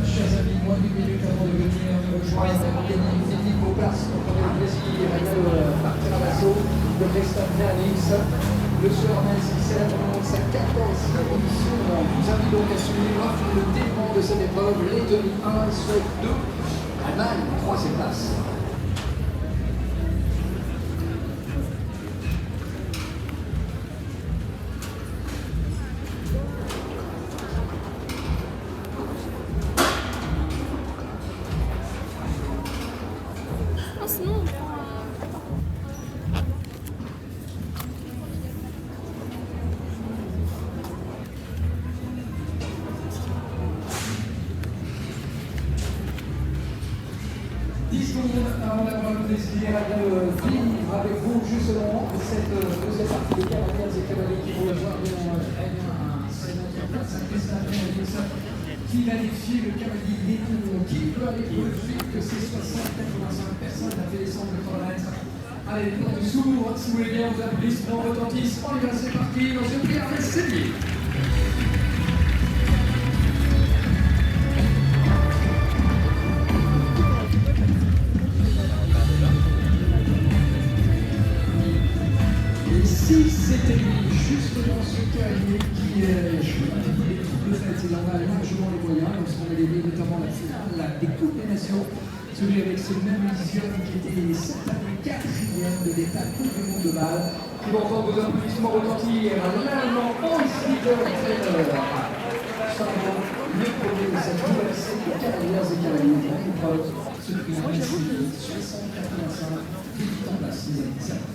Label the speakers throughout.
Speaker 1: Chers amis, moins d'une minute avant de venir nous rejoindre pour gagner une technique aux places. Donc on a le plaisir de partir à l'assaut de Preston Phoenix. Le soir Nancy célèbre sa 14e édition. On vous invite donc à suivre le déroulement de cette épreuve. Lettonie 1, Suède 2, Allemagne 3e place. Avant d'avoir le plaisir de vivre avec vous justement cette deuxième partie des cavaliers et cavaliers qui vont rejoindre qui va défier le cavalier letton, qui peut aller plus vite que ces 60-85 personnes, a fait descendre le chronomètre. Allez, les portes s'ouvrent, si vous voulez bien, vos applaudissements retentissent. On y va, c'est parti, dans une prière, c'est bien. Si c'était lui, justement ce cavalier qui joue un petit peu les coupes de fête, il en a largement les moyens, lorsqu'on a gagné notamment la finale des Coupes des Nations, celui avec ce même vision qui était cette année 4e de l'état Coupe du Monde de balle, qui va entendre vos applaudissements retentir l'allemand Hans Dieter Trainer. Seulement le premier de cette nouvelle série de cavaliers et cavaliers de grande épreuve, celui qui a réussi 60-85, qui est en place, les amis.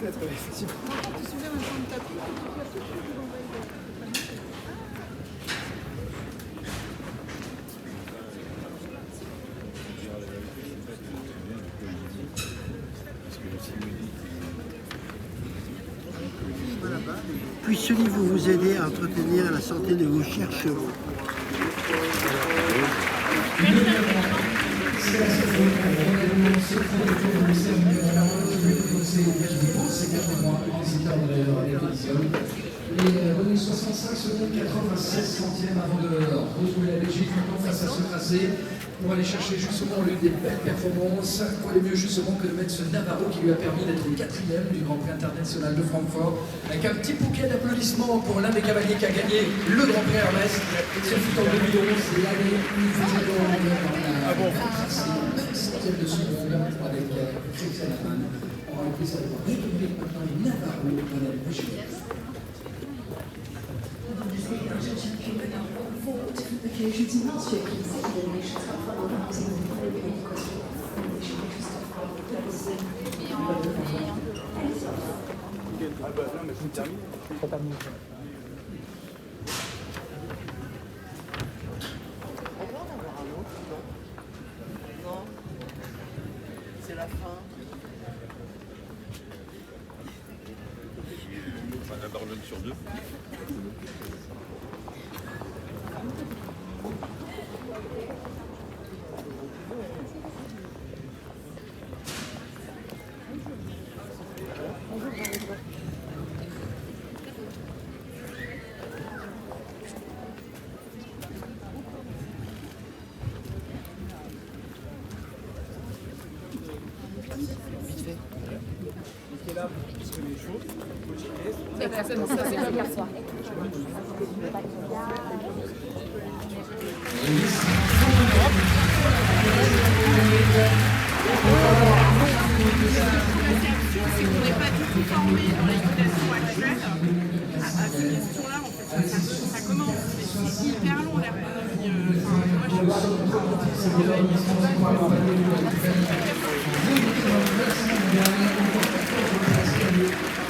Speaker 2: Peut-être, effectivement.
Speaker 3: Tu te souviens maintenant de tapis?
Speaker 4: Puisse ce livre vous aider à entretenir la santé de vos chers chevaux.
Speaker 1: C'est 4 mois en visiteur de la télévision. Les revenus 65 secondes 96 centièmes avant de retrouver la Belgique maintenant face à ce tracé pour aller chercher justement l'une des belles performances. Quoi de mieux justement que de mettre ce Navarro qui lui a permis d'être quatrième du Grand Prix international de Francfort avec un petit bouquet d'applaudissements pour l'un des cavaliers qui a gagné le Grand Prix Hermès. Ce fut en 2011, l'année où il faisait le tracé 9 centièmes de seconde avec Christian Hamann. On va écouter ça pour République maintenant Navarro dans la Belgique.
Speaker 3: Occasions in last year, consecutive nations cup for other housing and European question. And the Nations Cup for that was
Speaker 2: C'est la fin.
Speaker 5: Un barlone sur deux.
Speaker 6: Ça, c'est comme hier soir.
Speaker 7: C'est qu'on n'est pas du tout formé dans l'équitation actuelle à ces questions-là. En fait, ça commence, mais c'est hyper long l'ergonomie.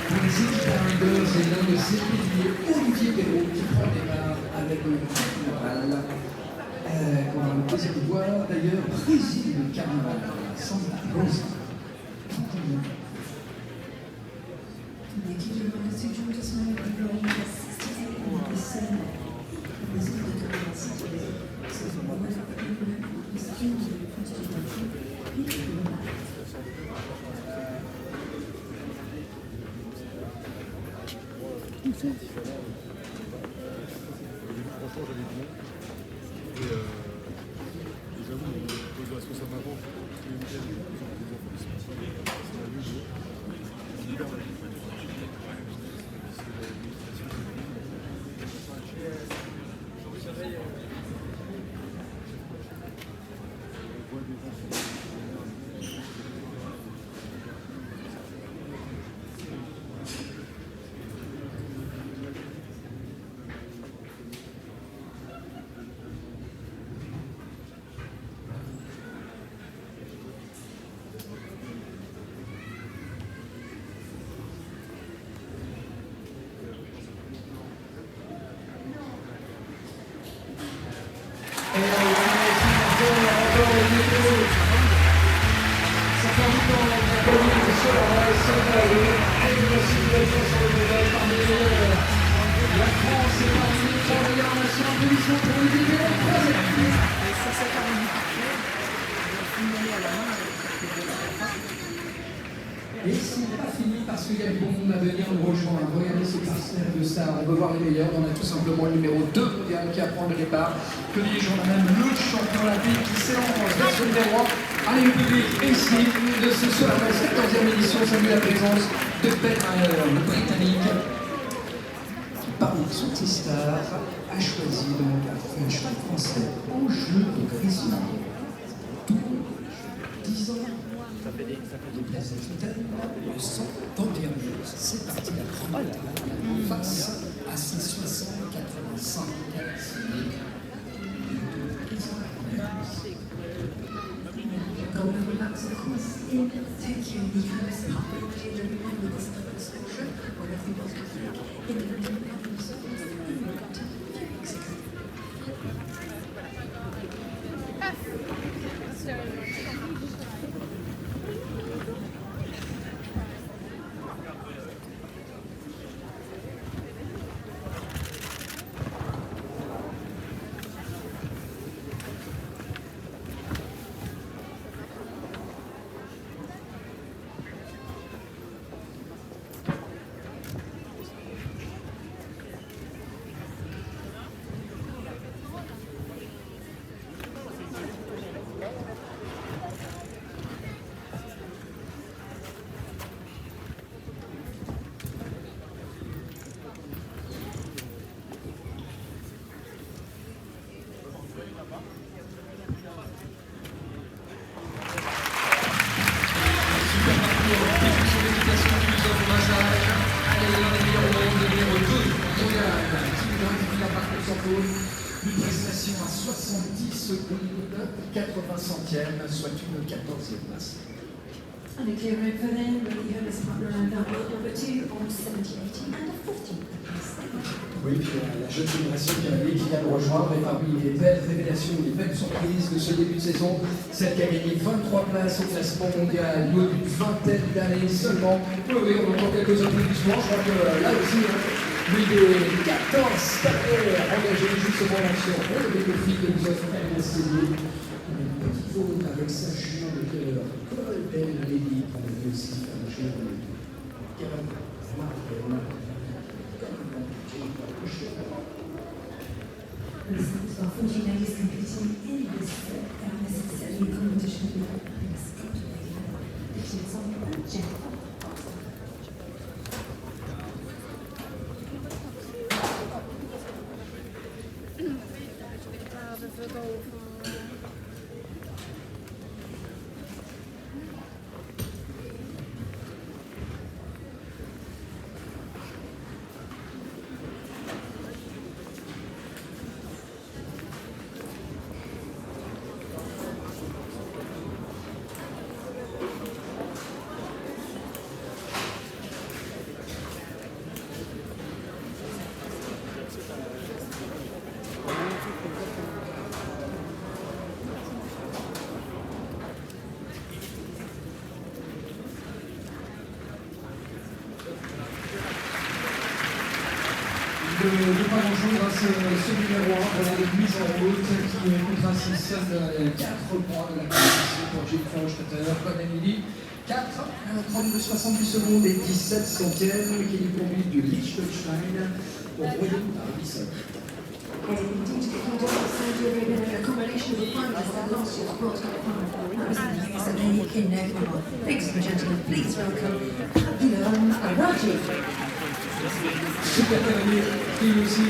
Speaker 1: Pour les équipes riders, c'est l'un de ses piliers, Olivier Perrault, qui prend les mains avec le carnaval. Qu'on a le plaisir de voir d'ailleurs préside le carnaval, Sandra Rosa.
Speaker 5: Franchement, j'avais du monde. Et j'avoue, on pose la responsable avant, tous les week-ends, des enfants qui sont petits. C'est la nuit, c'est hyper mal. Et c'est pas fini parce qu'il y a du bon monde à venir nous rejoindre. Regardez ce partenaire de stars. On veut voir les meilleurs. On a tout simplement le numéro 2 mondial qui apprend le départ. Que dis-je, on a même le champion olympique qui s'élance vers ce numéro 1. Allez, le public ici de ce soir, la 14e édition, salue la présence de Ben Maher, le Britannique, qui parmi son star a choisi donc un cheval français au jeu de Grisman. 10 ans. Le 121 jours, c'est parti la grande bataille face à 585. 80 soit une 14e place.
Speaker 3: And a clear road for them, but you have this partner around that world number 2 on 70-80 and a 14th place.
Speaker 5: Oui, puis la jeune génération qui vient de rejoindre et parmi les belles révélations, les belles surprises de ce début de saison, celle qui a gagné 23 places au classement mondial, au d'une vingtaine d'années seulement. Oui, on entend quelques applaudissements, je crois que là aussi, lui des 14 stagiaires engagés justement là-dessus, avec le fil de nous offre Emma Céline, une petite faute avec sa jument de cœur, Golden Lady, qu'on avait aussi fait un jeu de Kevin Martel.
Speaker 3: Listeners, while 14 ladies competing in this unnecessary competition with Scott Dixon's and Jennifer.
Speaker 5: De pas grand-chose à ce numéro 1 pour la mise en route qui coûtera ainsi seuls 4 points de la compétition pour Jim Froschtetter, comme Emily. 4, 32,70 secondes et 17 centièmes qui lui conduit du Liechtenstein au Royaume d'Arabie Saoudite.
Speaker 3: And indeed, the Kingdom of Saudi Arabia had a combination of the finalists at last year's World Cup final. That was the news that they came next. Ladies and gentlemen, please welcome Abdullah Araji.
Speaker 5: Super cavalier qui aussi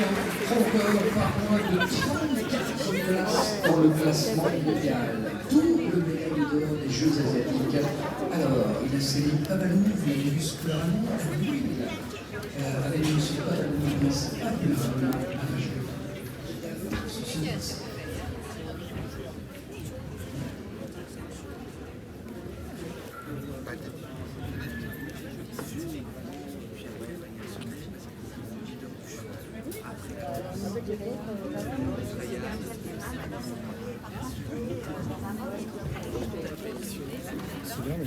Speaker 5: encore par moins de 34 places dans le classement mondial. Double médaille d'or des Jeux asiatiques. Alors, il a saigné pas mal les muscles à l'huile. Avec des muscles pas mal mais c'est pas plus mal.
Speaker 2: C'est bien, mais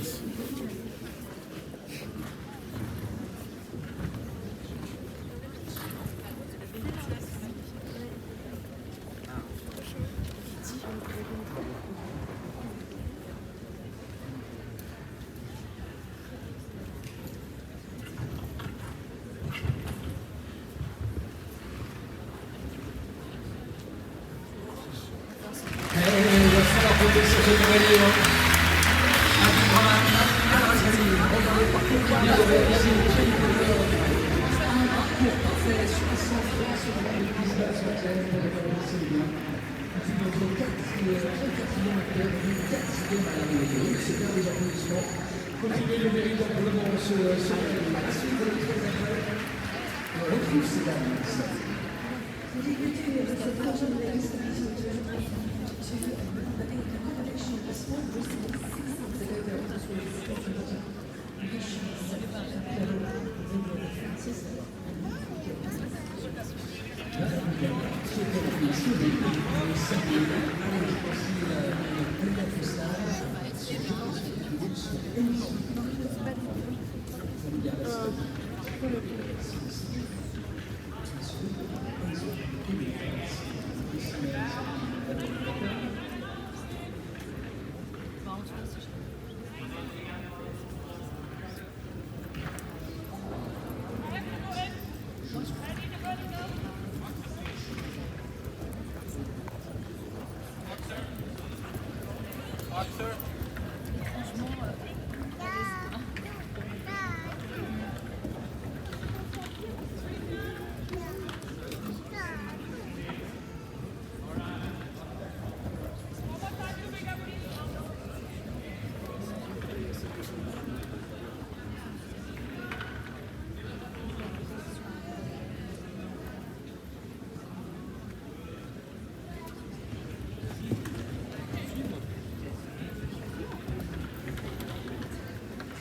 Speaker 2: Continuez le mérite amplement ce on retrouve ces dames.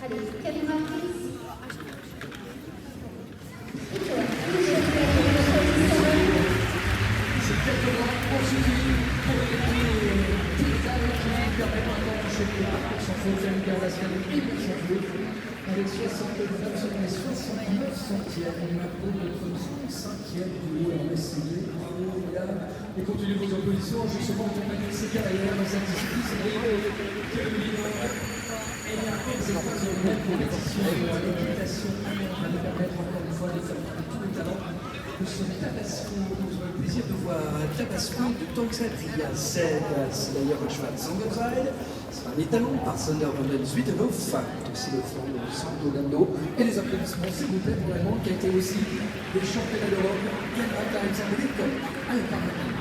Speaker 8: Allez, caméra prise.
Speaker 1: C'est quelques grands poursuivis pour les pédales qui permettent maintenant d'enchaîner les parcours sans faute. Yannick Pascal et Michel avec 69 centièmes. On a pour notre 35e du en SCD. Bravo, mesdames. Et continuez vos oppositions. Justement, on a ces carrières dans cette discipline. C'est Brigitte qui est le leader. Et bien, c'est pas une même compétition d'équitation. On va nous permettre encore une fois de faire tous les talents. Nous sommes Tabasco, nous avons le plaisir de voir Tabasco de Tanxadria, c'est d'ailleurs un cheval Zangersheide, c'est un étalon par Sander van den Zwietenow, aussi le fond de Santolando, et les applaudissements s'il vous plaît pour l'Allemand qui a été aussi des championnats d'Europe, gagnera par exemple comme à la Parlement.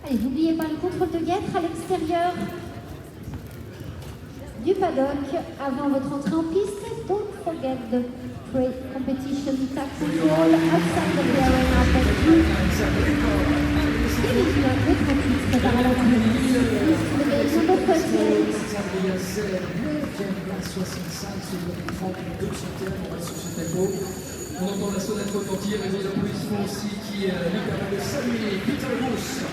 Speaker 8: Allez, n'oubliez pas le contrôle de guêtre à l'extérieur du paddock avant votre entrée en piste. Don't forget the pre-competition tag control outside of the arena. Thank you. Et les pilotes de 38 préparent à l'entrée. Levez number 38.
Speaker 1: 65, secondes 32 centièmes, on reste sur ce tempo. On entend la sonnette retentir et vos applaudissements aussi qui nous permettent de saluer Peter Moos.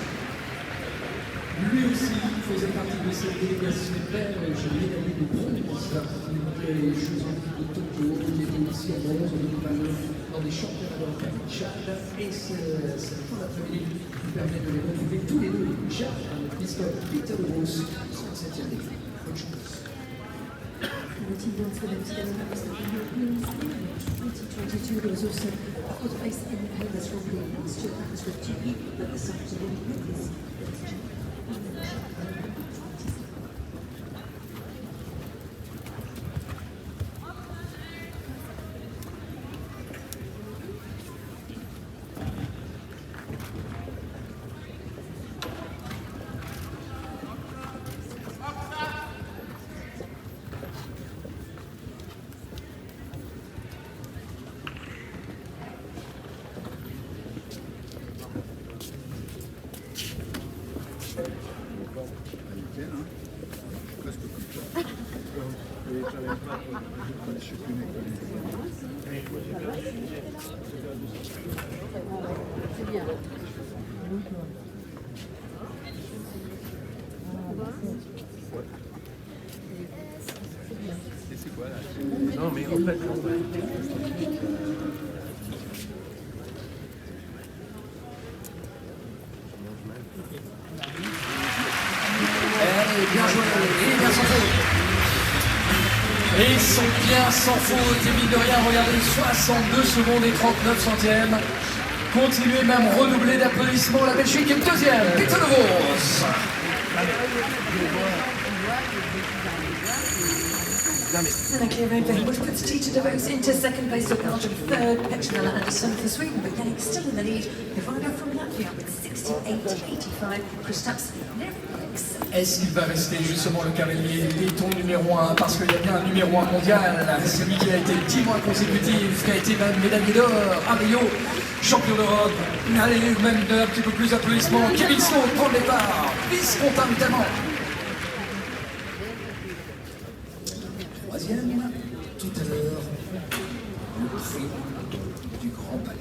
Speaker 1: Lui aussi faisait partie de cette délégation belge, médaillé de bronze des Jeux Olympiques de Tokyo. Il était aussi en bronze en 2029 dans des championnats d'Europe à Tchad. Et cette fin d'après-midi nous permet de les retrouver tous les deux. Tchad, avec Mr. Peter Moos, 37e défi. Bonne chance.
Speaker 3: The team wants the next game that was the European Stage 2022. There was also a fourth place in the Paris Grand Prix last year. That was with GP, but this afternoon it is
Speaker 2: Non, mais en fait,
Speaker 1: Bien joué, et bien sans faute. Et ils sont bien sans faute, et mine de rien, regardez, 62 secondes et 39 centièmes. Continuez même, redoubler d'applaudissements, la Belgique est deuxième, Peter de Vos.
Speaker 3: Clear road very much puts Tita de Vos into second place of Belgium, third Petronella Anderson for Sweden, but Yannick still in the lead. Rivaldo from Latvia with 68.85. Kristaps Nervix.
Speaker 1: Est-ce qu'il va rester justement le cavalier béton numéro 1? Parce qu'il y a bien un numéro 1 mondial, celui qui a été 10 mois consécutifs, qui a été même médaillé d'or à Rio, champion d'Europe. Allez, même un petit peu plus d'applaudissements. Kevin Sloan prend le départ, vice-comptable évidemment. Troisième,
Speaker 5: tout à l'heure le prix du Grand Palais.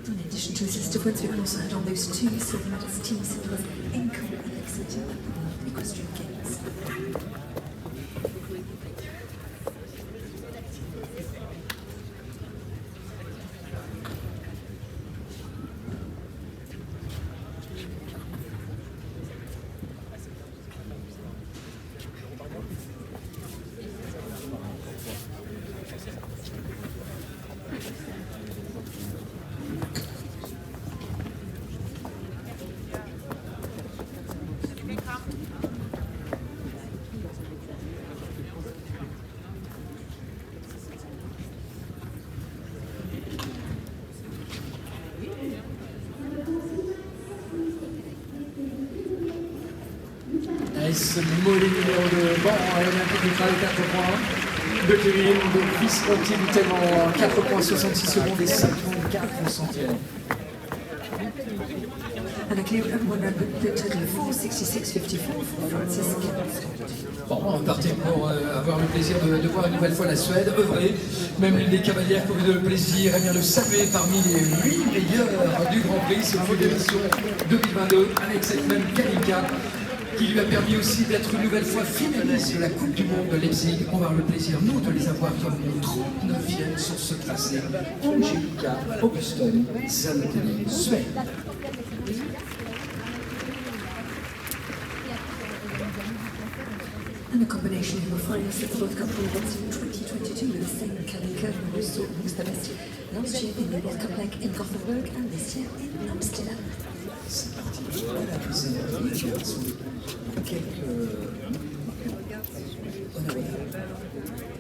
Speaker 3: In addition to his sister Prince, we also had on those two silver medals, team silvers, Enco and Exeter at the Equestrian Games.
Speaker 5: Nice mollet numéro 2. Bon, l'Olympique du Travail 4 points. De Kevin, de Chris Conti en 4 points 66 secondes et 54 centièmes.
Speaker 3: And a clear winner, the total of 466.54 for Francis Kemp.
Speaker 5: Bon, on partait pour avoir le plaisir de voir une nouvelle fois la Suède œuvrer. Même l'une des cavalières qui a eu le plaisir eh bien, de saluer parmi les 8 meilleurs du Grand Prix, c'est le de l'édition 2022, avec cette même Kalinka, qui lui a permis aussi d'être une nouvelle fois finaliste de la Coupe du Monde de Leipzig. On va avoir le plaisir, nous, de les avoir comme 39e sur ce tracé. Angelica Auguston, Zanotelli, Suède.
Speaker 3: And a combination of the finalists at the World Cup events in 2022 with the same Kalinka, who also was the best last year in the World Cup leg in Gothenburg and this year in Amsterdam.
Speaker 5: C'est parti. La deuxième quelques honoraires.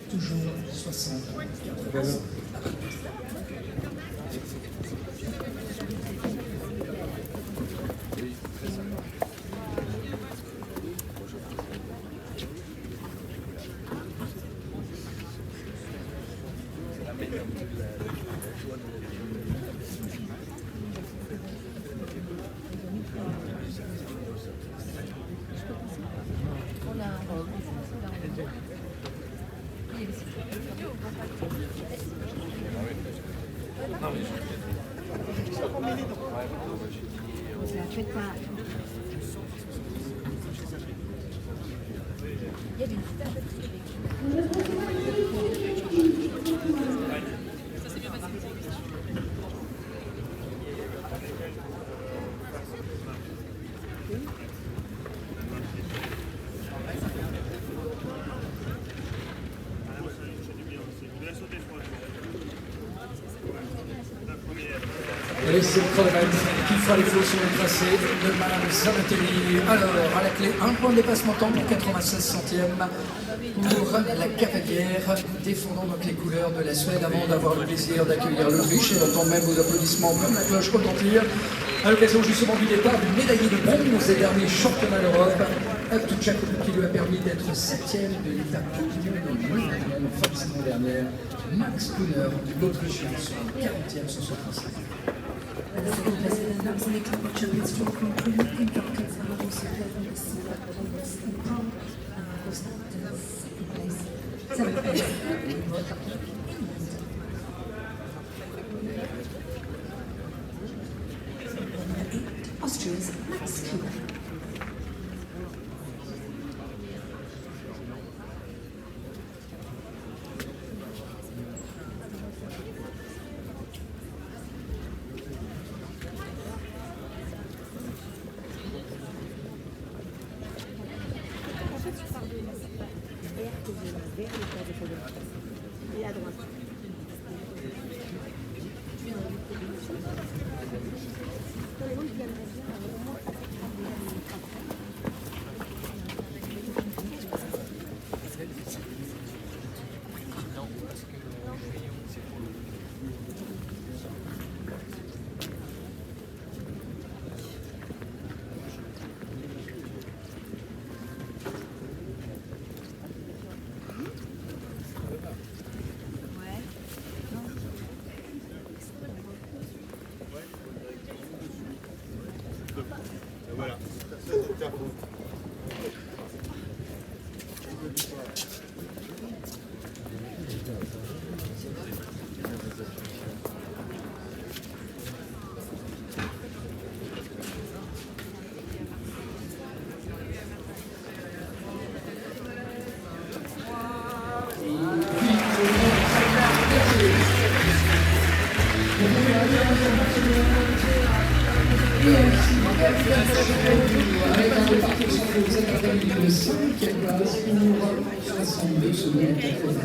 Speaker 5: Toujours 60, 80. Et c'est Crevette qui fera les flots sur le tracé de Madame Zanotelli. Alors, à la clé, un point de dépassement temps pour 96 centièmes pour la cavalière défendant donc les couleurs de la Suède avant d'avoir le plaisir d'accueillir l'Autriche et d'entendre même vos applaudissements, même la cloche retentir. À l'occasion justement du départ du médaillé de bronze des derniers championnats d'Europe, Evtuchak, qui lui a permis d'être 7e de l'étape continue de la fin de saison dernière. Max Kuhner, l'Autrichien, sera 40e sur ce tracé.
Speaker 3: And the second place in that was in the Club of Champions Tour Grand Prix in Falcons, and also played on the silver medals in Prague, and of course the second place, seventh place in the World Cup in England. Number 8, Austria's Max Kuhner.
Speaker 6: Et à droite.
Speaker 9: Voilà, c'est à vous.
Speaker 5: Avec un département que vous êtes atteint de 5e place pour 62 secondes 85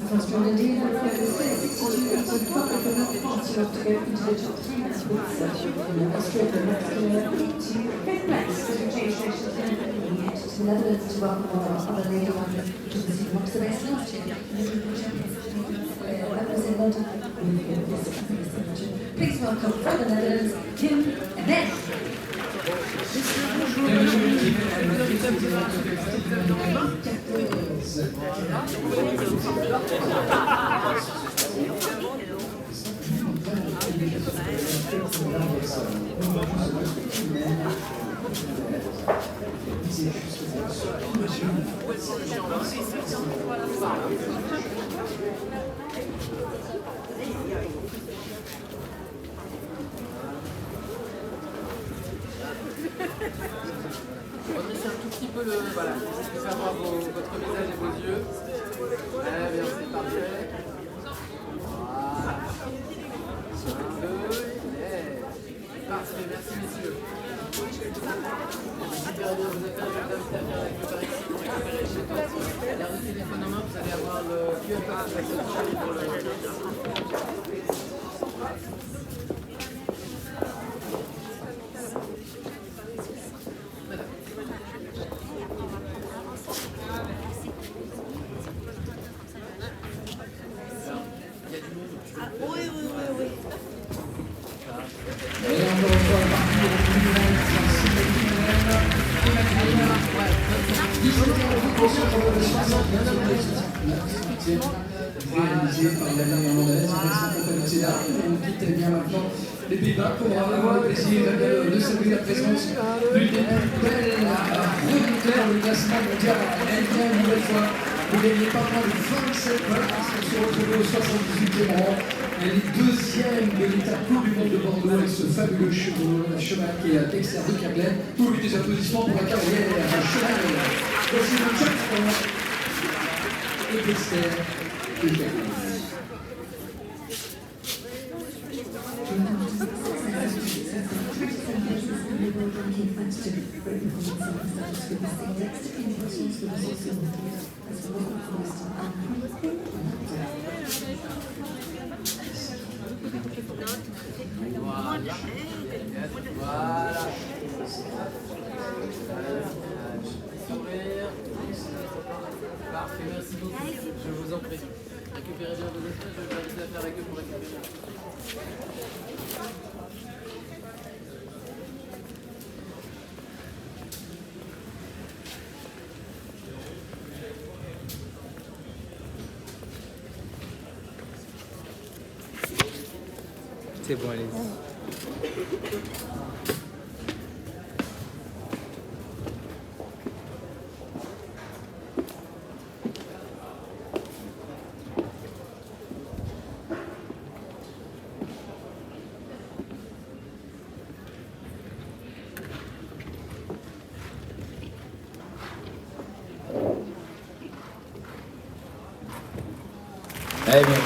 Speaker 3: First round indeed, and right this day, 62 and 12 for the France to go into the top 3 with Australia next to 5th place. So we change nations and we head to the Netherlands to welcome our other lady one to visit what's the best last year. That was in London. Please welcome from the Netherlands, Kim and then.
Speaker 9: Redressez un tout petit peu le... Voilà, je peux faire voir votre visage et vos yeux. Très bien, c'est parfait. Voilà. Un, deux, yeah. Parfait, merci messieurs. Super bien, vous êtes un peu d'invité à récupérer ici pour récupérer chez toi. Gardez le téléphone en main, vous allez avoir le QR code pour le...
Speaker 5: réalisé par la néerlandaise, on quitte bien maintenant les Pays-Bas pour avoir le plaisir de saluer la présence d'une des plus belles remonteurs du classement mondial. Elle vient une nouvelle fois, vous gagnez pas moins de 27 places, on se retrouve au 78e rang. Elle est deuxième de l'étape Coupe du Monde de Bordeaux avec ce fabuleux cheval qui est Dexter de Kerglen. Tous les applaudissements pour la carrière cheval. Voici le champion et Dexter de Kerglen.
Speaker 9: Voilà. Sourire. Parfait, merci beaucoup. Je vous en prie. Récupérez bien vos espèces, je vais vous inviter à faire avec eux pour récupérer.
Speaker 2: C'est bon, allez-y.
Speaker 5: Eh bien, on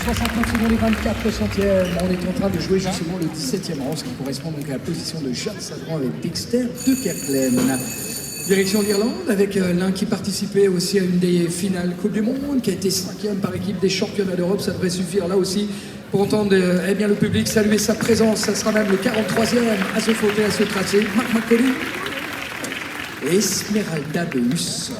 Speaker 5: 69 secondes et 24 centièmes. On est en train de jouer justement le 17e rang, ce qui correspond donc à la position de Jacques Sadran avec Dexter de Kerglen. Direction l'Irlande avec l'un qui participait aussi à une des finales Coupe du Monde, qui a été 5e par équipe des championnats d'Europe. Ça devrait suffire là aussi pour entendre eh bien, le public saluer sa présence. Ça sera même le 43e à se fauter, à se tracer. Marc Macaulay et Esmeralda de Hus.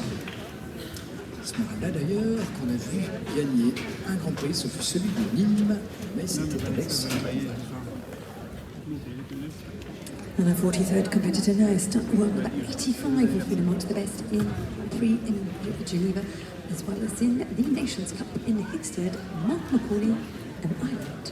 Speaker 5: Esmeralda d'ailleurs, qu'on a vu gagner un grand prix, ce fut celui de Nîmes, mais c'était Alex.
Speaker 3: And our 43rd competitor now is well, number 85 has been amongst the best in 3 in Geneva, as well as in the Nations Cup in Hickstead, Mark Macaulay and Ireland.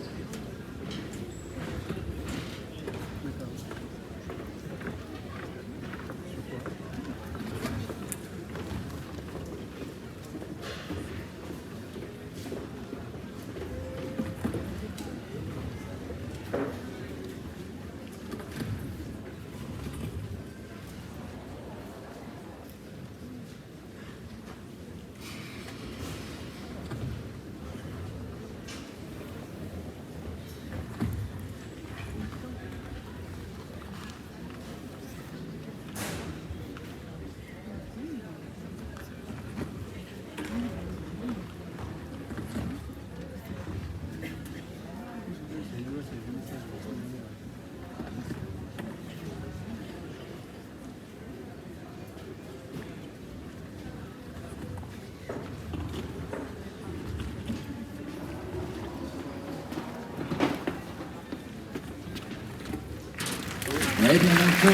Speaker 5: Eh bien, donc,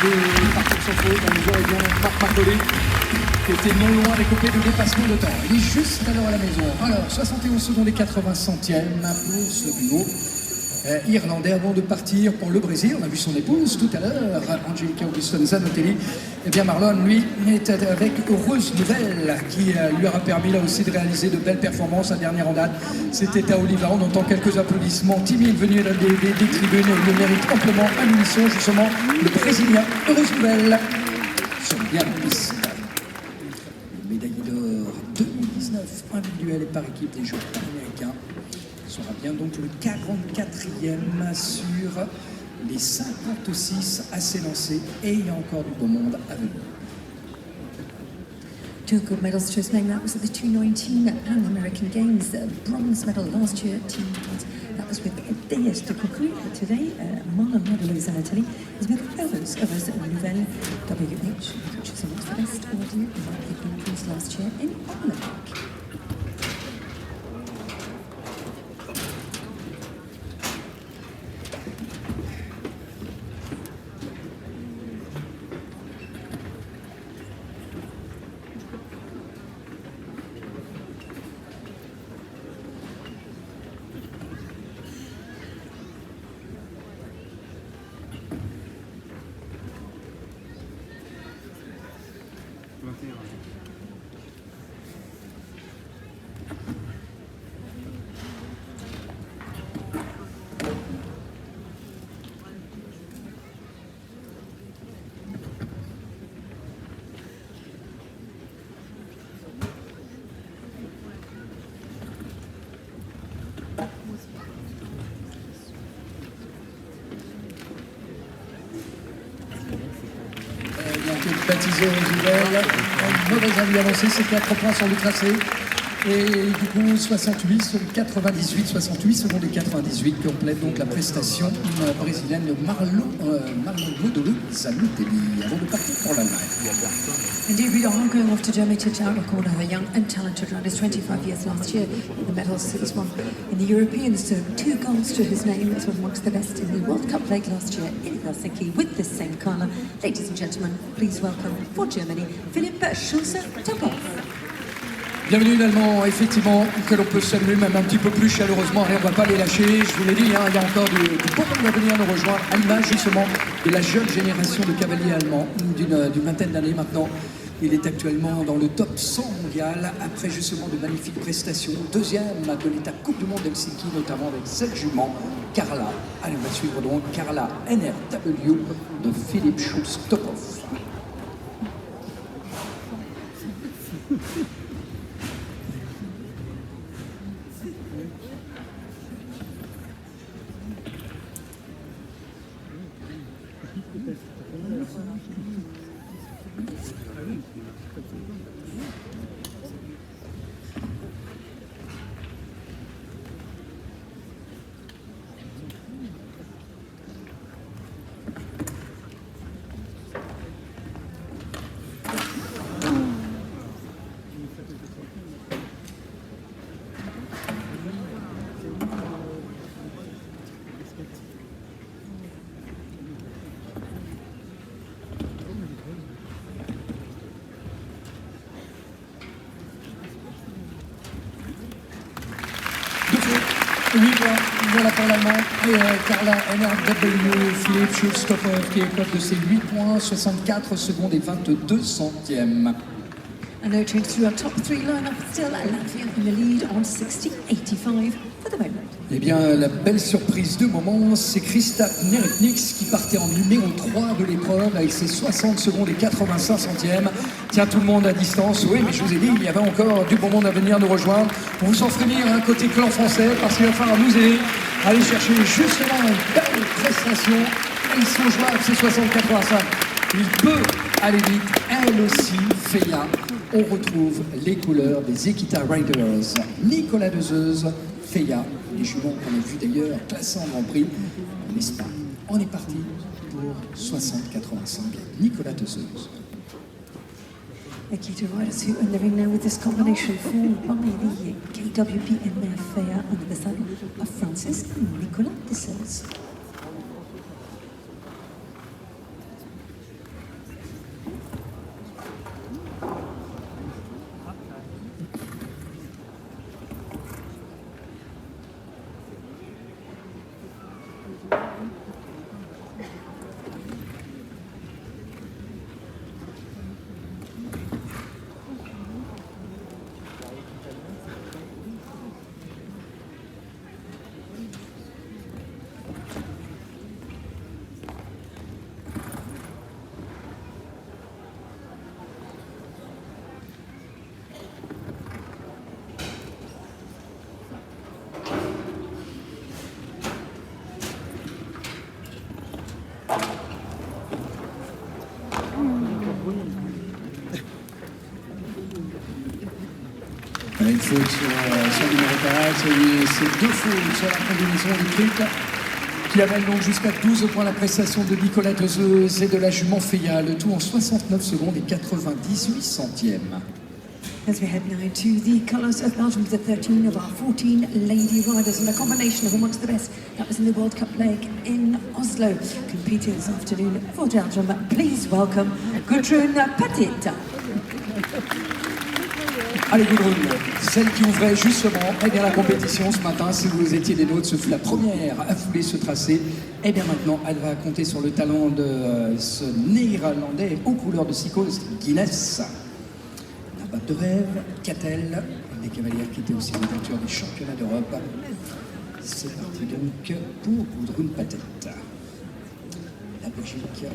Speaker 5: de partir sans faute, nous aurons bien Marc Marcolé, qui était non loin des coupés de dépassement de temps. Il est juste alors à la maison. Alors, 71 secondes et 80 centièmes pour ce duo irlandais avant de partir pour le Brésil. On a vu son épouse tout à l'heure, Angelica Augustin Zanotelli. Eh bien, Marlon, lui, est avec heureuse nouvelle qui lui aura permis là aussi de réaliser de belles performances. La dernière en date, c'était à Oliva. On entend quelques applaudissements timides venus des tribunes et il le mérite amplement à l'unisson, justement, le Brésilien. Heureuse nouvelle sur bien la piste. Médaille d'or 2019 individuelle et par équipe des Jeux américains. Sera bien donc le 44e sur les 56 à s'élancer et il y a encore du beau monde à venir.
Speaker 3: Two gold medals to his name. That was at the 219 Pan American Games. Bronze medal last year, team medals. That was with Déas de Cocu. Today, Marlon Modello Zanotelli is with others of us at Nouvelle WH, which is amongst the best order in Olympics last year in Olympic.
Speaker 5: Baptisé aux nouvelles, une mauvaise avis annoncée, ces 4 points sont tracés. Et du coup, 68 sur 98, 68 secondes et 98 complète donc la prestation brésilienne de Marlon Modello Zanotelli avant de partir pour l'Allemagne.
Speaker 3: Indeed, we are going off to Germany to record a young and talented lad. He's 25 years last year. The medals he's won in the Europeans, so 2 golds to his name as one amongst the best in the World Cup leg last year in Helsinki with this same colour. Ladies and gentlemen, please welcome for Germany, Philipp Schulze-Topov.
Speaker 5: Bienvenue l'Allemand, effectivement, que l'on peut saluer même un petit peu plus chaleureusement. Allez, on ne va pas les lâcher, je vous l'ai dit, hein, il y a encore du beau monde à venir nous rejoindre, à l'image justement de la jeune génération de cavaliers allemands d'une vingtaine d'années maintenant. Il est actuellement dans le top 100 mondial, après justement de magnifiques prestations. Deuxième de l'étape Coupe du Monde d'Helsinki, notamment avec cette jument, Carla. Allez, on va suivre donc Carla NRW de Philipp Schulze-Topov. Voilà pour l'Allemand, Carla NRW, Philipp Schulze-Topov qui est écope de ses 8 points, 64 secondes et 22 centièmes.
Speaker 3: And no change through our top 3 lineup, still Latvia in the lead on 60.85 for the moment.
Speaker 5: Eh bien, la belle surprise de moment, c'est Krista Neretniks qui partait en numéro 3 de l'épreuve avec ses 60 secondes et 85 centièmes. Tiens, tout le monde à distance. Oui, mais je vous ai dit, il y avait encore du bon monde à venir nous rejoindre. On vous s'en frémir, hein, côté clan français, parce qu'il va falloir nous aider à aller chercher justement une belle prestation. Ils sont jouables, ces 60-85. Il peut aller vite. Elle aussi, Feia. On retrouve les couleurs des Equita Riders. Nicolas Dezeuse, Feia, les juments qu'on a vu d'ailleurs classés en Grand Prix en Espagne. On est parti pour 60-85. Nicolas Dezeuse.
Speaker 3: Equita riders who are living now with this combination formed by the KWP in their Feia under the saddle of Francis and Nicolas Dezeuse.
Speaker 1: une faute sur son numéro 4 et c'est 2 fautes sur la combinaison du triple qui amène donc jusqu'à 12 points la prestation de Nicolas Deuzeuse et de la jument Feya, le tout en 69 secondes et 98 centièmes.
Speaker 3: As we head now to the colours of Belgium, the 13 of our 14 lady riders, and a combination of amongst the best. That was in the World Cup leg in Oslo, competing this afternoon for Belgium. Please welcome Gudrun Petit.
Speaker 1: Allez Gudrun, celle qui ouvrait justement la compétition ce matin, si vous étiez des nôtres, ce fut la première à fouler ce tracé. Et bien maintenant, elle va compter sur le talent de ce néerlandais aux couleurs de psychose, Guinness. La batte de rêve, qu'a-t-elle? Des cavalières qui étaient aussi en voiture des championnats d'Europe. C'est parti donc pour Gudrun Petit. La Belgique.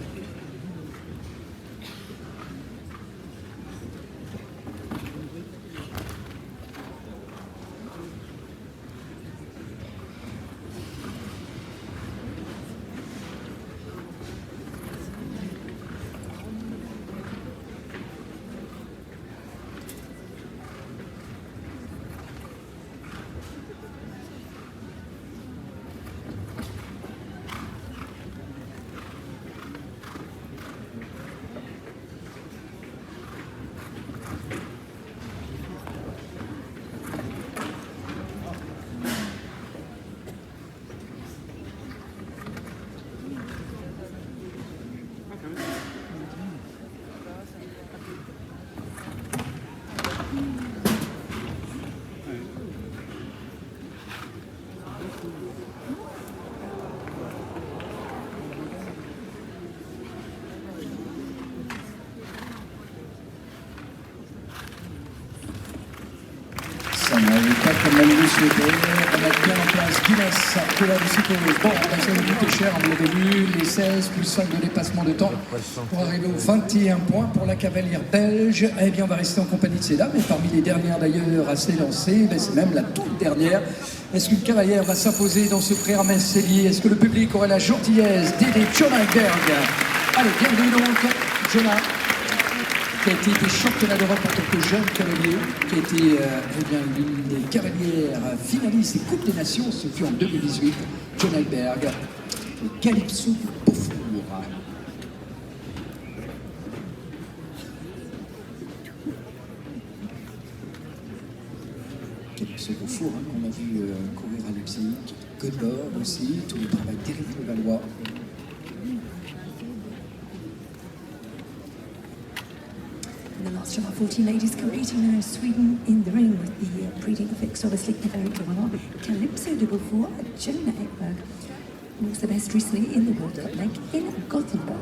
Speaker 1: Ça n'arrive pas comme elle le souhaitait. On a bien en place Guinness, que la psychose. Bon, ça nous coûtait cher, on l'avait vu, les 16 plus 5 de dépassement de temps pour arriver aux 21 points pour la cavalière belge. Eh bien, on va rester en compagnie de ces dames, et parmi les dernières d'ailleurs à s'élancer, c'est même la toute dernière. Est-ce qu'une cavalière va s'imposer dans ce pré Hermès Cellier? Est-ce que le public aurait la gentillesse d'aider Jonah Berg? Allez, bienvenue donc, Jonah, qui a été des championnats d'Europe en tant que jeune cavalier, qui a été l'une des cavalières finalistes des Coupes des Nations, ce fut en 2018, John Alberg, le Calypso du Beaufour. Calypso Beaufour, qu'on a vu courir à Leipzig, Godbord aussi, tout le travail d'Éric Levallois.
Speaker 3: The last of our 14 ladies competing there is Sweden in the ring with the breeding fix, obviously, very well. Calypso de Beaufour, Jonah Ekberg, who was the best recently in the World Cup leg in Gothenburg.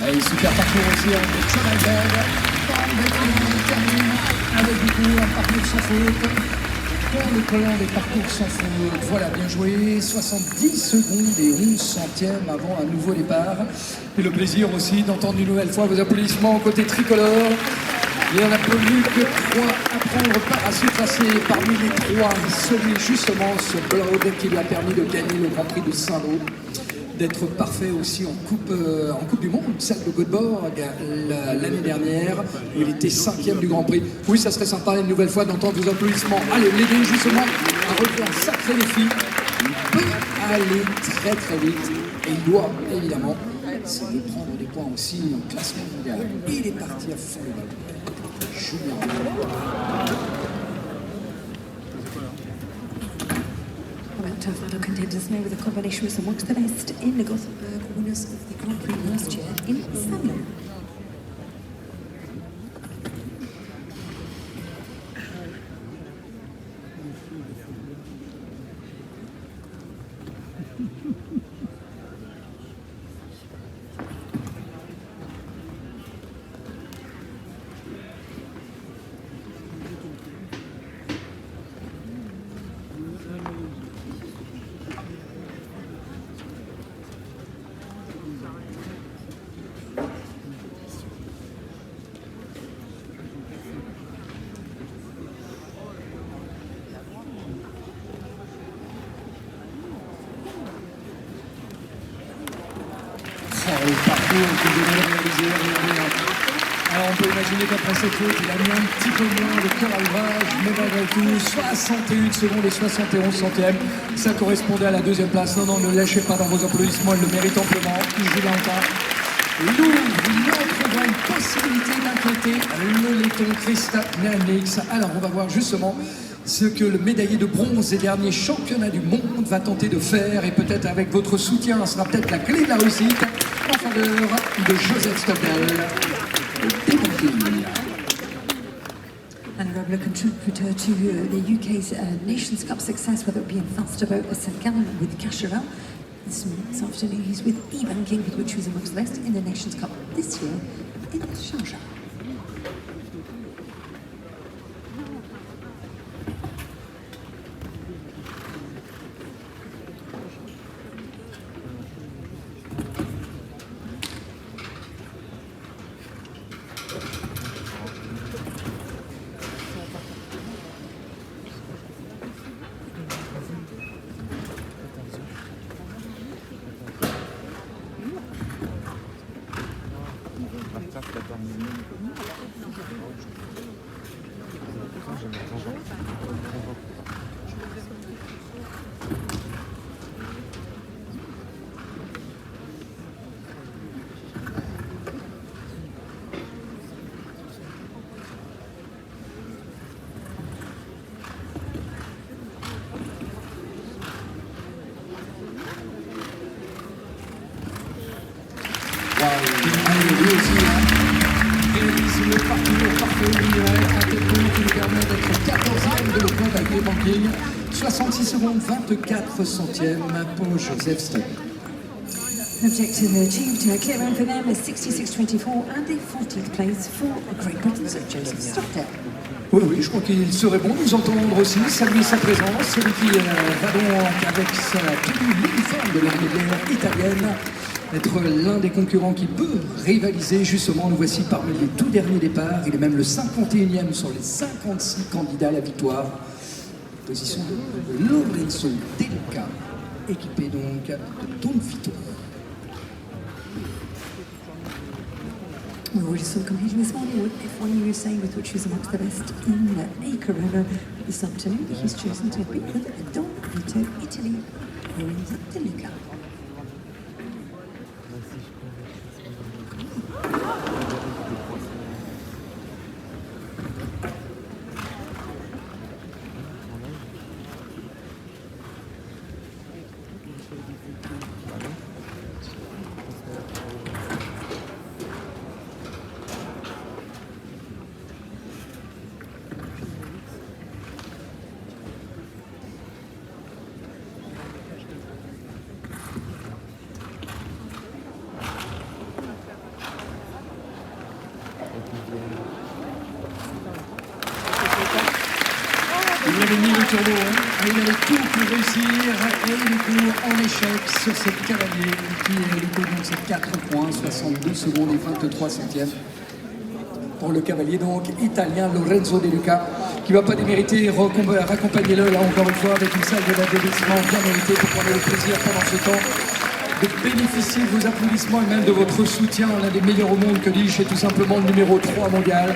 Speaker 1: Allez, super parcours aussi avec John Alberg. Termine avec du coup un parcours sans faute. Pour le collant des parcours sans faute. Voilà, bien joué. 70 secondes et 11 centièmes avant un nouveau départ. Et le plaisir aussi d'entendre une nouvelle fois vos applaudissements côté tricolore. Il n'y en a plus que 3 à prendre part à ce tracé. Parmi les 3, celui justement, ce Blood qui lui a permis de gagner le Grand Prix de Saint-Lô. D'être parfait aussi en coupe du Monde, celle de Göteborg l'année dernière, où il était 5e du Grand Prix. Oui, ça serait sympa une nouvelle fois d'entendre vos applaudissements. Allez, l'aider justement à relever un sacré défi.
Speaker 5: Il peut aller très très vite et il doit évidemment essayer de prendre des points aussi au classement mondial. Il est parti à fond le ballon. Julien.
Speaker 3: Well, top final contenders now with a combination with amongst the best in the Gothenburg, winners of the Grand Prix last year in Samuel.
Speaker 5: Le parcours que vous avez réalisé, regardez. Alors on peut imaginer qu'après cette faute, il a mis un petit peu moins de cœur à l'ouvrage, mais malgré tout, 61 secondes et 71 centièmes, ça correspondait à la deuxième place. Non, non, ne lâchez pas dans vos applaudissements, il le mérite amplement. Julien encore. L'autre grande possibilité d'inquiéter le letton Krista Nernix. Alors on va voir justement ce que le médaillé de bronze des derniers championnats du monde va tenter de faire, et peut-être avec votre soutien, ce sera peut-être la clé de la réussite en faveur de Joseph Stockdale.
Speaker 3: And a regular contributor to the UK's Nations Cup success, whether it be in faster boat or St Gallen with Casherel. This afternoon he's with E-Banking, with which he was amongst the best in the Nations Cup this year in Sharjah.
Speaker 5: Lui aussi réalise le parcours parfait, un tempo qui lui permet d'être 14e de l'Open avec les banking. 66 secondes 24 centièmes pour Joseph Stockdale.
Speaker 3: Objective achieved. Clear run for them is 66.24 and the 14th place for Great Britain's Joseph Stockdale.
Speaker 5: Oui, oui, je crois qu'il serait bon de nous entendre aussi, saluer sa présence, celui qui va donc avec sa tenue uniforme de l'armée italienne être l'un des concurrents qui peut rivaliser. Justement, nous voici parmi les tout derniers départs. Il est même le 51e sur les 56 candidats à la victoire. Position de Lorenzo De Luca, équipé donc de Don Vito.
Speaker 3: We already saw competing this morning with F1 USA, with which is amongst the best in a Corona. This afternoon, he's chosen to be with Don Vito, Italy, Lorenzo De Luca.
Speaker 5: Il avait mis le turbo, il avait tout pour réussir, et du coup en échec sur cette cavalier qui est du coup donc c'est 4 points, 62 secondes et 23 centièmes pour le cavalier donc italien Lorenzo De Luca, qui ne va pas démériter. Raccompagnez-le là encore une fois avec une salle de l'applaudissement bien méritée pour prendre le plaisir pendant ce temps de bénéficier de vos applaudissements et même de votre soutien. L'un des meilleurs au monde, que dis-je, est tout simplement le numéro 3 mondial.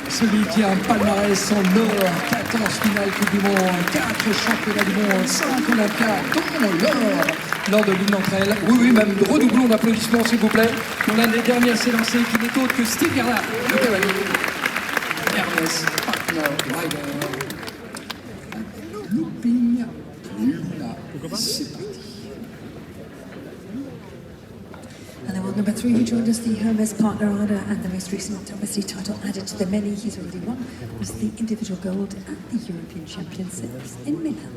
Speaker 5: Celui qui a un palmarès en or, 14 finales Coupe du Monde, 4 championnats du monde, 5 Olympiades, dont l'or lors de l'une d'entre elles. Oui, même redoublons d'applaudissements s'il vous plaît pour l'un des derniers à s'élancer qui n'est autre que Steve Gerlach, le cavalier. Ernest Partner Rider. Looping Luna. C'est parti.
Speaker 3: And then number 3, who joined us, the Hermes Partner Rider, and the most recent obviously title added to the many he's already won was the individual gold at the European Championships in Milan.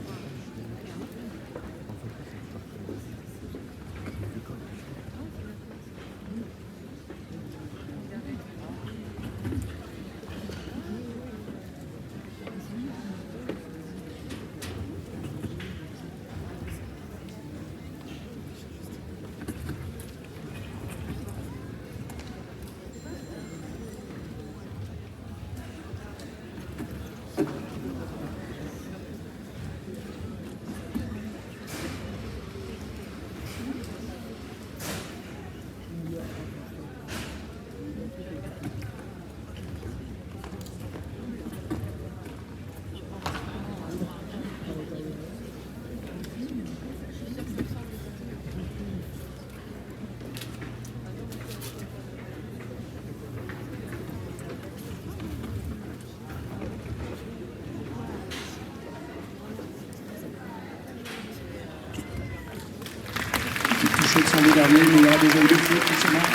Speaker 5: Touché de son deux derniers, mais il y a déjà eu deux fautes forcément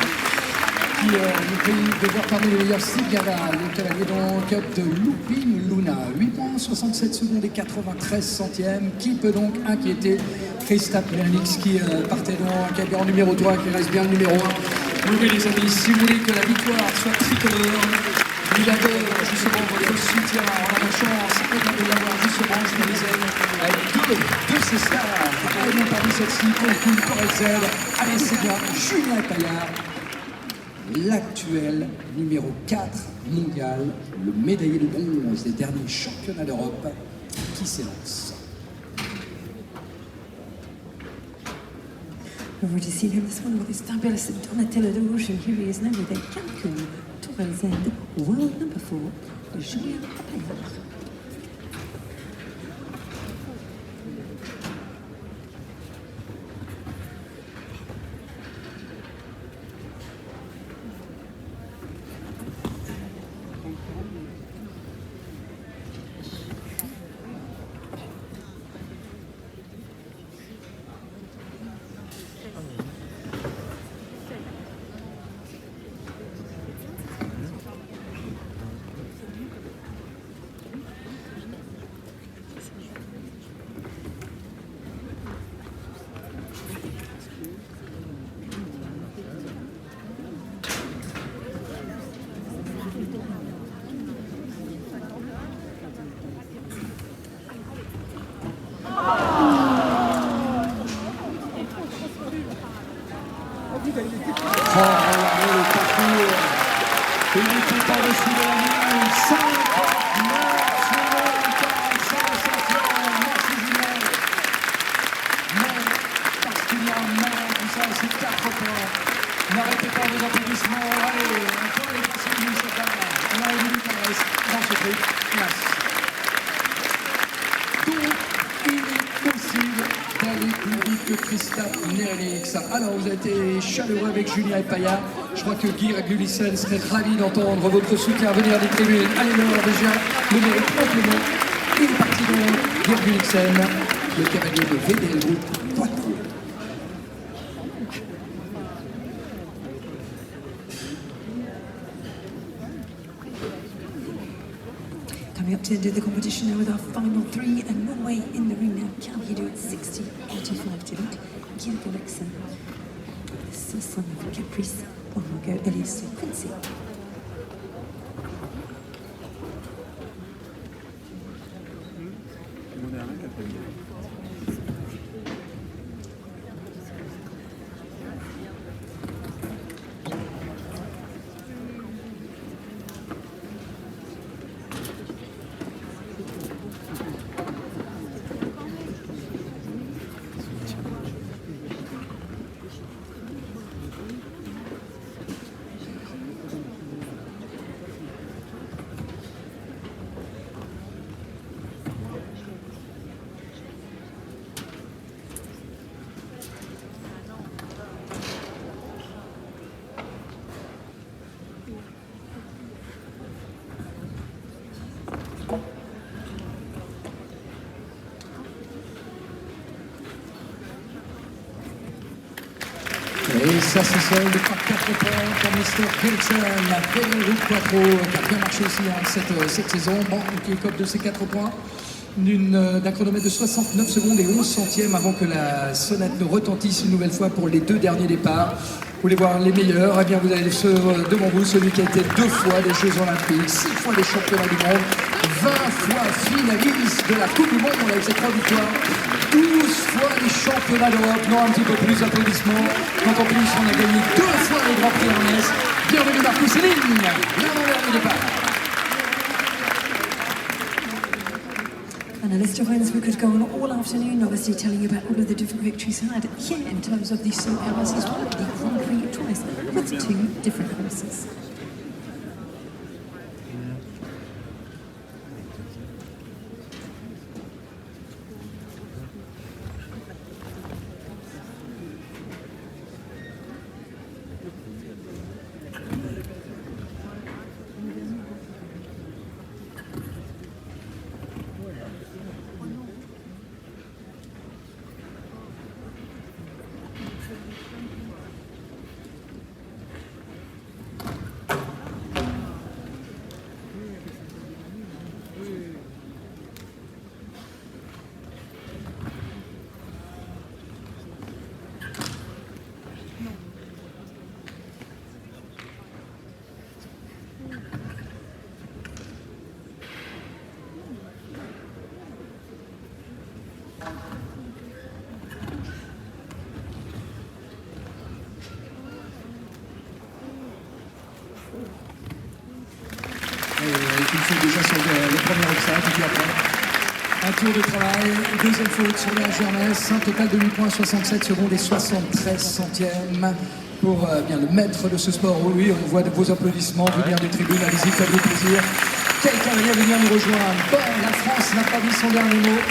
Speaker 5: qui nous fait de voir parmi les meilleurs Steve Gerlach, le cavalier donc de Looping Luna. 8 points, 67 secondes et 93 centièmes. Qui peut donc inquiéter Kristaps Mirnix qui partait donc, qui est bien en numéro 3, qui reste bien le numéro 1. Oui les amis, si vous voulez que la victoire soit tricolore, il adore justement votre soutien. On a la chance de l'avoir justement, je le disais, avec deux de ses stars. Et non parmi celle-ci, Colcool, Correc Z. Allez, c'est bien, Julien Paillard, l'actuel numéro 4 mondial, le médaillé de bronze des derniers championnats d'Europe, qui s'élance.
Speaker 3: We've already seen him this one with his fabulous Donatello Rouge, and here he is now with a Cancun Tourelle Z, world number 4, Julien Paillard.
Speaker 5: N'arrêtez pas vos applaudissements. Allez, encore les personnes du chacun. On a envie qu'on reste dans ce truc. Place. Donc, il est possible d'aller plus vite que Kristaps Mirnix. Alors, vous avez été chaleureux avec Julien Paillard. Je crois que Guy Ragulissen serait ravi d'entendre votre soutien venir des tribunes. Allez-leur déjà, le mérite amplement. Il est parti donc, Guy Ragulissen, le cavalier de VDL Group Poitou.
Speaker 3: Coming up to the end of the competition now with our final 3, and Norway in the ring now. Can he do it? 60-45 to lead. Georg Eriksson, the son of Caprice. On will go Elias Quincy.
Speaker 1: ça se solde par 4 points pour Mr. Pilsen, la Benelux Quattro, qui a bien marché aussi cette saison. Bon, qui écope de ces 4 points, d'un chronomètre de 69 secondes et 11 centièmes avant que la sonnette ne retentisse une nouvelle fois pour les 2 derniers départs. Vous voulez voir les meilleurs? Eh bien, vous avez devant vous celui qui a été 2 fois des Jeux Olympiques, 6 fois des championnats du monde, 20 fois finaliste de la Coupe du Monde avec ses 3 victoires, 12 fois les championnats d'Europe. Non, un petit peu plus d'applaudissements. Quand en plus on a gagné 2 fois les Grands Prix Hermès. Bienvenue Marcus Céline, l'avant-dernier départ.
Speaker 3: And Alistair, friends, we could go on all afternoon, obviously telling you about all of the different victories had here in terms of the St. Helens. He's won the Grand Prix twice with 2 different horses.
Speaker 1: Ils sont déjà sur le premier obstacle, et puis après, un tour de travail, deuxième faute sur les Hermès, un total de 8 points, 67 secondes et 73 centièmes pour bien le maître de ce sport. Oui, on voit vos applaudissements venir des tribunes, allez-y, faites-vous plaisir. Quelqu'un vient venir nous rejoindre. Bon, la France n'a pas dit son dernier mot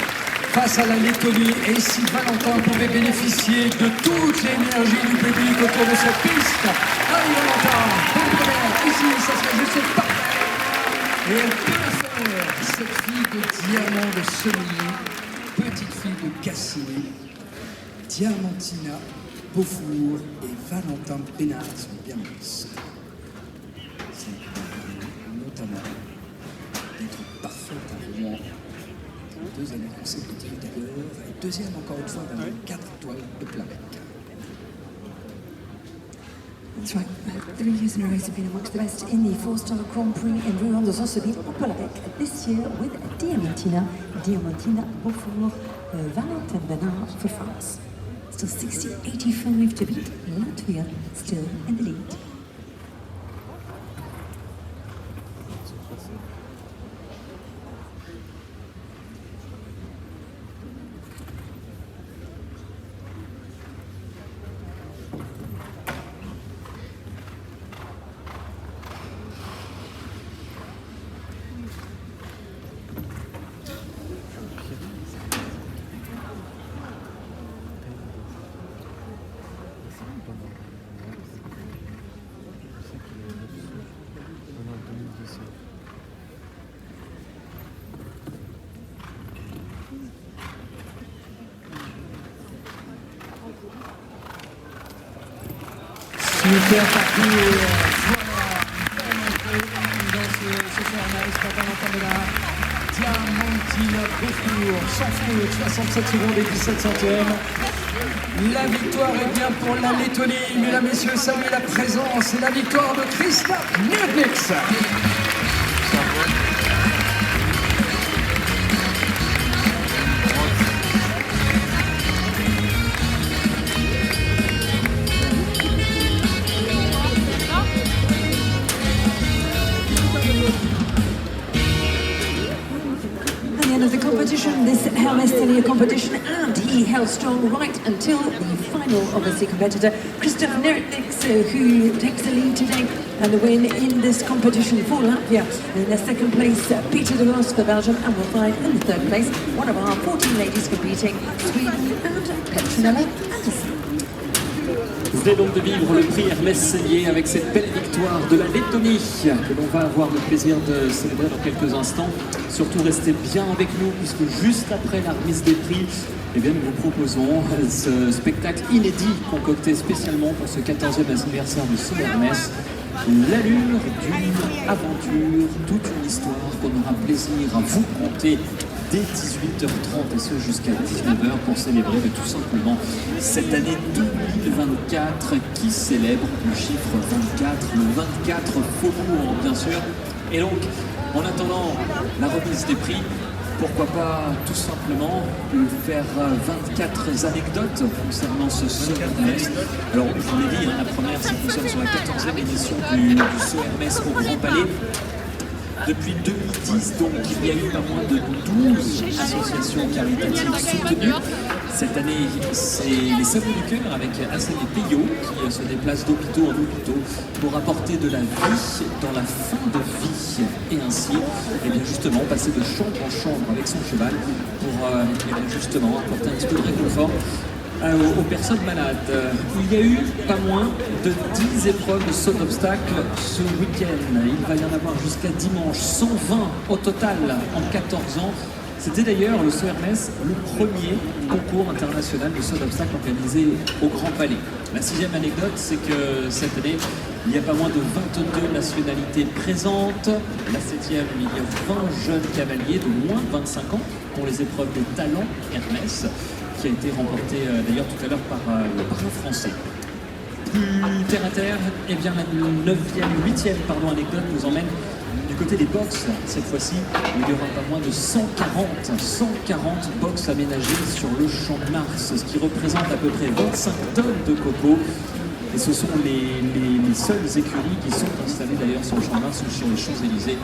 Speaker 1: face à la Lettonie, et si Valentin pouvait bénéficier de toute l'énergie du public autour de cette piste. Allez Valentin, bonne première, ici, ça serait juste parfait. Et elle peut le faire, cette fille de Diamant de Semilly, petite fille de Cassini, Diamantina Beaufour et Valentin Bénard sont bien mises. C'est notamment d'être parfaite à moins 2 années consécutives d'ailleurs, et deuxième encore une fois dans les 4 étoiles de Plabec.
Speaker 3: That's right. 3 years in a row have been amongst the best in the 4-star Grand Prix in Rouen. There's also been Opelabek this year with Diamantina Beaufour, Valentin Bénard for France. Still 60-85 to beat. Latvia still in the lead.
Speaker 1: Super parcours, voilà, dans ce Hermès, Valentin Bénard, Diamantina Beaufour, sans faute, 67 secondes et 17 centièmes. La victoire est bien pour la Lettonie, mesdames, messieurs, saluez la présence et la victoire de Christophe Niedlix.
Speaker 3: This Hermès Telier competition, and he held strong right until the final, obviously, competitor, Christophe Niedlix, who takes the lead today and the win in this competition for Latvia. In the second place, Peter de Ross for Belgium, and we'll find in the third place one of our 14 ladies competing, Sweden and Petronella Anderson.
Speaker 10: Vous venez donc de vivre le prix Hermès Sellier avec cette belle victoire de la Lettonie que l'on va avoir le plaisir de célébrer dans quelques instants. Surtout restez bien avec nous puisque juste après la remise des prix, eh bien, nous vous proposons ce spectacle inédit concocté spécialement pour ce 14e anniversaire du Saut Hermès. L'allure d'une aventure, toute une histoire qu'on aura plaisir à vous conter dès 18h30 et ce jusqu'à 19h pour célébrer tout simplement cette année 2024 qui célèbre le chiffre 24, le 24 faubourg bien sûr. Et donc, en attendant la remise des prix, pourquoi pas tout simplement faire 24 anecdotes concernant ce saut Hermès. Alors, je vous l'ai dit, la première, c'est que nous sommes sur la 14e édition du saut Hermès au Grand Palais. Depuis 2010, donc, il y a eu pas moins de 12 associations caritatives soutenues. Cette année, c'est les Sabots du Cœur avec Hassan et Payot qui se déplacent d'hôpitaux en hôpitaux pour apporter de la vie dans la fin de vie et ainsi, et bien justement, passer de chambre en chambre avec son cheval pour et bien justement apporter un petit peu de réconfort aux personnes malades. Il y a eu pas moins de 10 épreuves de saut d'obstacles ce week-end. Il va y en avoir jusqu'à dimanche, 120 au total en 14 ans. C'était d'ailleurs le saut Hermès, le premier concours international de saut d'obstacles organisé au Grand Palais. La 6e anecdote, c'est que cette année, il y a pas moins de 22 nationalités présentes. La 7e, il y a 20 jeunes cavaliers de moins de 25 ans pour les épreuves de talent Hermès, qui a été remporté d'ailleurs tout à l'heure par un Français. Plus terre à terre, et bien la 8e anecdote nous emmène du côté des box. Cette fois-ci, il y aura pas moins de 140 box aménagées sur le Champ de Mars, ce qui représente à peu près 25 tonnes de coco. Et ce sont les seules écuries qui sont installées d'ailleurs sur le Champ de Mars ou sur les Champs-Élysées.